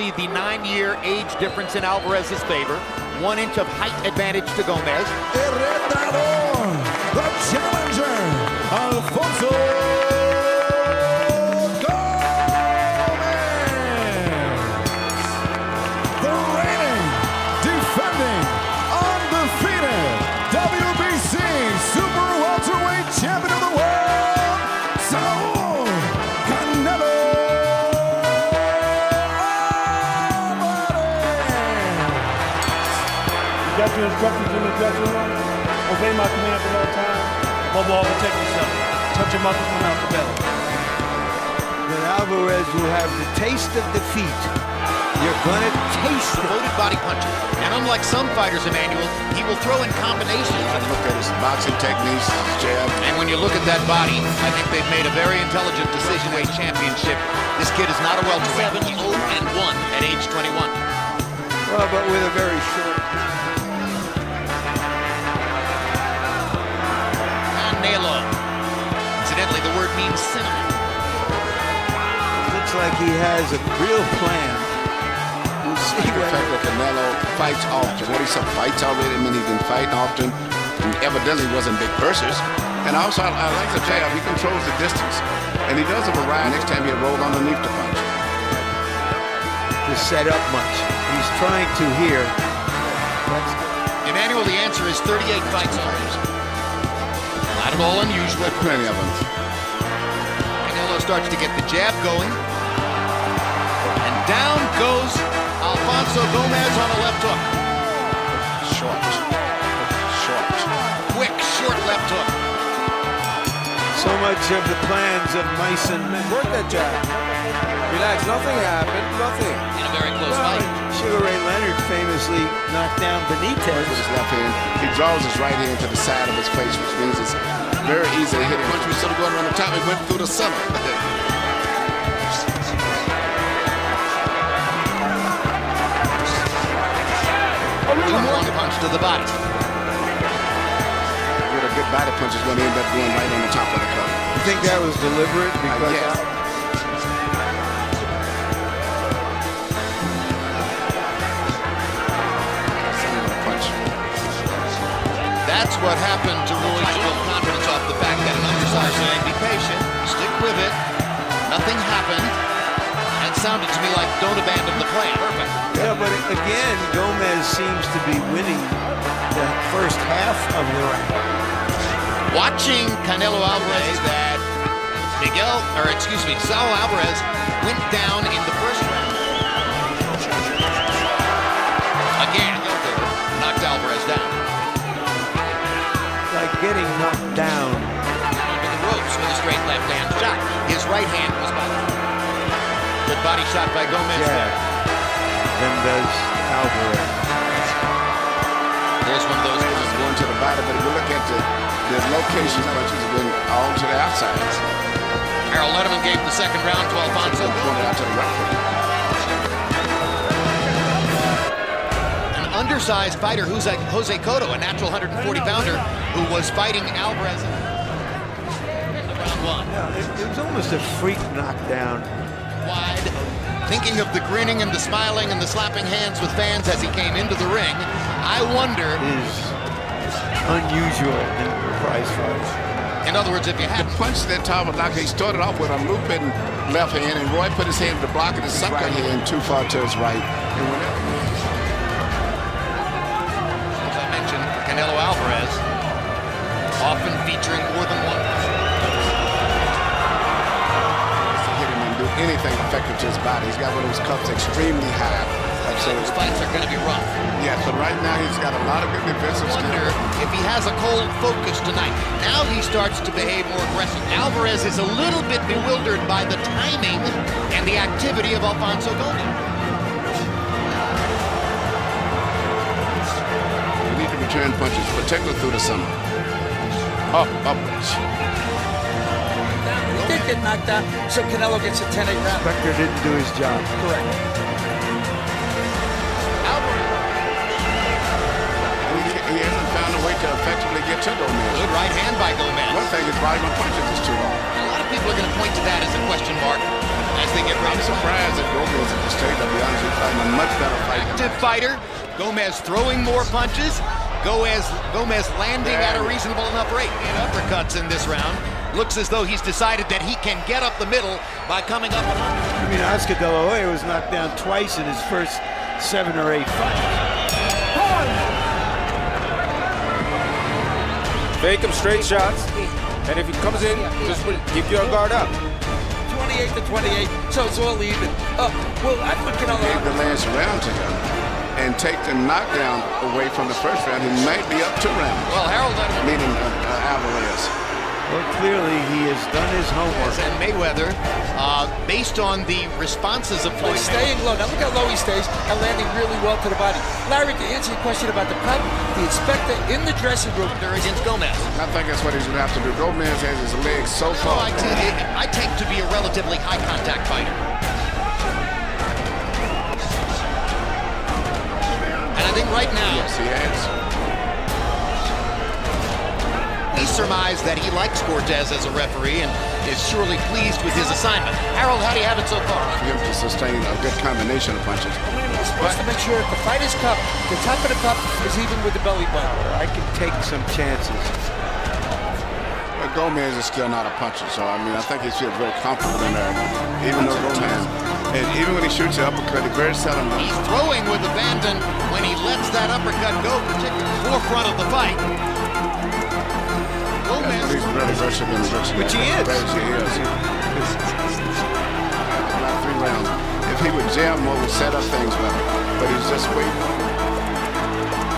The 9-year age difference in Alvarez's favor. 1 inch of height advantage to Gomez. El retador, the challenger, Alfonso Gomez. The reigning, defending, undefeated WBC Super Welterweight Champion of the world, Saul Canelo Got your instructions in the dressing room. Obey my commands at all times. Above all, protect yourself. Touch your muscle, come out the belly. Then Alvarez will have the taste of defeat. You're gonna taste it. Loaded body puncher. And unlike some fighters, Emmanuel, he will throw in combinations. I look at his boxing techniques, his jab. And when you look at that body, I think they've made a very intelligent decision-weight championship. This kid is not a welterweight. 7-0-1 at age 21. Well, but with a very short. Canelo. Incidentally, the word means cinnamon. Looks like he has a real plan. We'll see The fact that Canelo fights often. What he said, fights already, I mean, he's been fighting often. And evidently wasn't big purses. And also, I like the jab. He controls the distance. And he does a variety. Next time he'll roll underneath the punch. To set up much. He's trying to here. Emmanuel, the answer is 38 fights almost. Not at all unusual. Plenty of them. Canelo starts to get the jab going. And down goes Alfonso Gomez on a left hook. Short. Quick, short left hook. So much of the plans of Mason. Work that jab. Relax, nothing happened, nothing. In a very close fight. Sugar Ray Leonard famously knocked down Benitez. With his left hand, he draws his right hand to the side of his face, which means it's very easy to hit him. Once we started going around the top, it went through the center. Two more punch to the body. With a good body punch is going to end up going right on the top of the cover. You think that was deliberate? Because Yes. That's what happened to Roy's real confidence off the back. That an undersized saying, be patient, stick with it. Nothing happened. And it sounded to me like don't abandon the plan. Perfect. Yeah, but again, Gomez seems to be winning the first half of the round. Watching Canelo Alvarez, that Saul Alvarez went down in the first round. Again, knocked Alvarez down. Like getting knocked down. Under the ropes with a straight left hand shot. His right hand was bothered. Good body shot by Gomez there. Then does Alvarez. There's one of those Going to the body, but if you look at the locations, punches have been all to the outsides. Harold Letterman gave the second round to Alfonso. Pointed out to the referee. An undersized fighter, Jose Cotto, a natural 140-pounder, who was fighting Alvarez in round one. Yeah, it was almost a freak knockdown. Wide. Thinking of the grinning and the smiling and the slapping hands with fans as he came into the ring, I wonder... Is unusual in prize fights. In other words, if you had... The punch that top of knock, he started off with a looping left hand, and Roy put his hand to block it, his second hand too far to his right. And whenever... As I mentioned, Canelo Alvarez, often featuring more than one. To hit him and do anything effective to his body. He's got one of those cuffs extremely high. So those fights are going to be rough. Yes, but right now he's got a lot of good defensive I wonder skills. if he has a cold focus tonight. Now he starts to behave more aggressive. Alvarez is a little bit bewildered by the timing and the activity of Alfonso Gomez. You need to return punches, particularly through the center. Up. He did get knocked down, so Canelo gets a 10-8 round. Spector didn't do his job. Correct. He hasn't found a way to effectively get to Gomez. Good right hand by Gomez. One thing is volume of punches is too long. A lot of people are going to point to that as a question mark. as they get ready. I'm surprised that Gomez at the stage, I'll be honest with you, fighting a much better fight. Active fighter. Gomez throwing more punches. Gomez landing at a reasonable enough rate. And uppercuts in this round. Looks as though he's decided that he can get up the middle by coming up. I mean, Oscar De La Hoya was knocked down twice in his first 7 or 8 fights. Fake him straight shots, and if he comes in, just keep your guard up. 28 to 28, so it's all even. Well, I put Canelo Gave the last round to him and take the knockdown away from the first round. He might be up 2 rounds. Well, Harold Meaning Alvarez. Well, clearly he has done his homework. and Mayweather, based on the responses of Floyd. staying low. Now look how low he stays and landing really well to the body. Larry, to answer your question about the cut, the inspector in the dressing room Against Gomez. I think that's what he's going to have to do. Gomez has his legs so far. I take to be a relatively high contact fighter. And I think right now, Yes, he has. he surmised that he likes Cortez as a referee and is surely pleased with his assignment. Harold, how do you have it so far? For him to sustain a good combination of punches. He's supposed to make sure that the fighter's cup, the top of the cup, is even with the belly button. I can take some chances. But Gomez is still not a puncher, so I mean, I think he feels very comfortable in there. Even though Gomez, and even when he shoots the uppercut, he very seldom does. He's throwing with abandon when he lets that uppercut go, particularly the forefront of the fight. Gomez. He's really versatile in boxing. Which he is. Yes, he is. About 3 rounds. If he would jam more, would set up things better. But he's just waiting.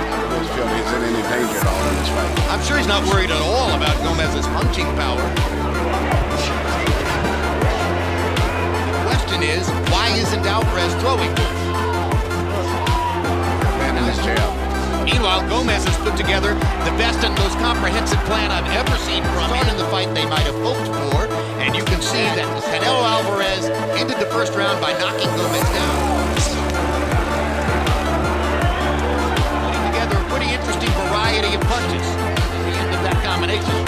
I don't feel he's in any danger at all in this fight. I'm sure he's not worried at all about Gomez's punching power. The question is, why isn't Alvarez throwing? Man in his jab. Meanwhile, Gomez has put together the best and most comprehensive plan I've ever seen from him in the fight they might have hoped for. And you can see that Canelo Alvarez ended the first round by knocking Gomez down. Putting together a pretty interesting variety of punches at the end of that combination.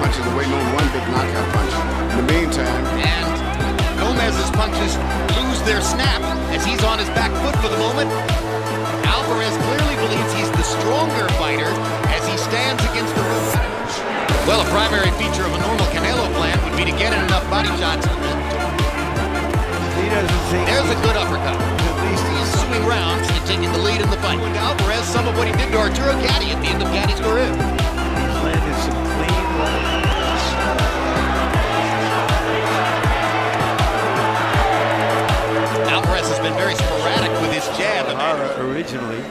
Punches away, no one big knockout punch. In the meantime, And Gomez's punches lose their snap as he's on his back foot for the moment. Alvarez clearly believes he's the stronger fighter as he stands against the roof. Well, a primary feature of a normal Canelo plan would be to get in enough body shots. He doesn't think There's a good uppercut. at least He's swinging rounds and taking the lead in the fight. Alvarez, some of what he did to Arturo Gatti at the end of Gatti's career. landed some clean Alvarez has been very sporadic with his jab. originally.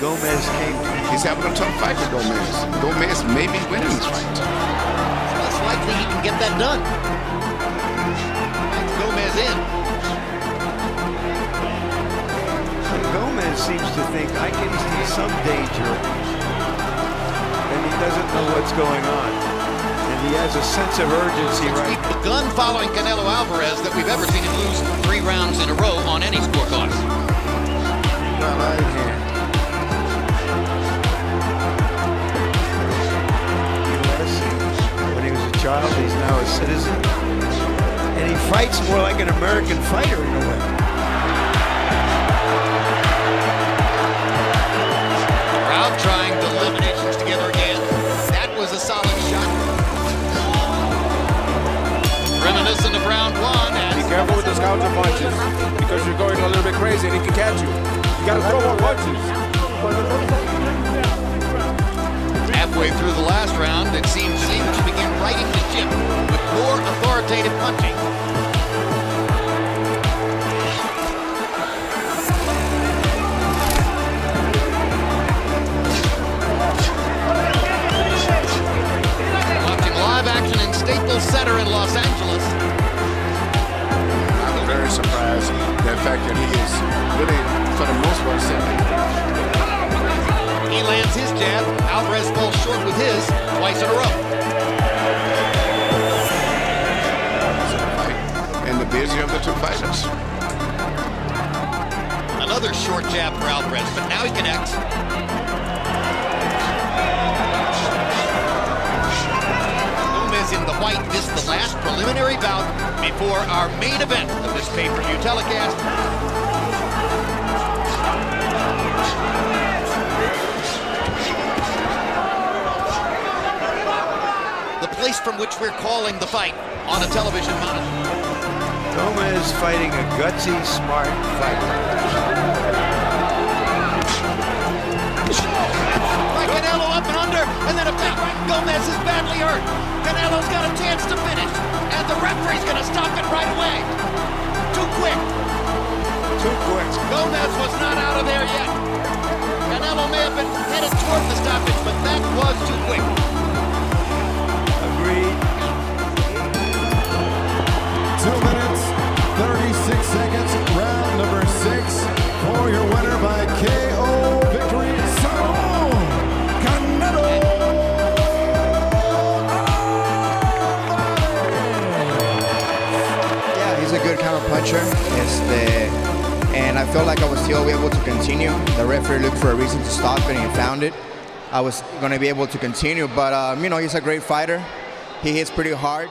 Gomez came. he's having a tough fight with Gomez. Gomez may be winning this fight. Less likely he can get that done. That's Gomez in. Gomez seems to think I can see some danger, and he doesn't know what's going on. And he has a sense of urgency right We've begun following Canelo Alvarez that we've ever seen him lose 3 rounds in a row on any scorecard. right here. When he was a child, he's now a citizen. And he fights more like an American fighter in a way. Crowd trying the eliminations together again. That was a solid shot. Reminiscent of round 1. Be careful with those counter punches because you're going a little bit crazy and he can catch you. You gotta throw more punches. Halfway through the last round, it seems to begin righting the ship with more authoritative punching. Watching live action in Staples Center in Los Angeles. I'm very surprised at the fact that he is really, for the most part, He lands his jab. Alvarez falls short with his twice in a row. and the busier of the 2 fighters. Another short jab for Alvarez, but now he connects. Gomez in the white. This is the last preliminary bout before our main event of this pay-per-view telecast. The place from which we're calling the fight on a television monitor. Gomez fighting a gutsy, smart fighter. By Canelo up and under, and then a back. Gomez is badly hurt. Canelo's got a chance to finish, and the referee's gonna stop it right away. Too quick. Too quick. Gomez was not out of there yet. Canelo may have been headed toward the stoppage, but that was too quick. Agreed. 2 minutes, 36 seconds, round number 6 for your winner by KO victory, Saul Canelo Alvarez. Yeah, he's a good counter puncher. And I felt like I was still able to continue. The referee looked for a reason to stop it and he found it. I was going to be able to continue, but you know, he's a great fighter. He hits pretty hard.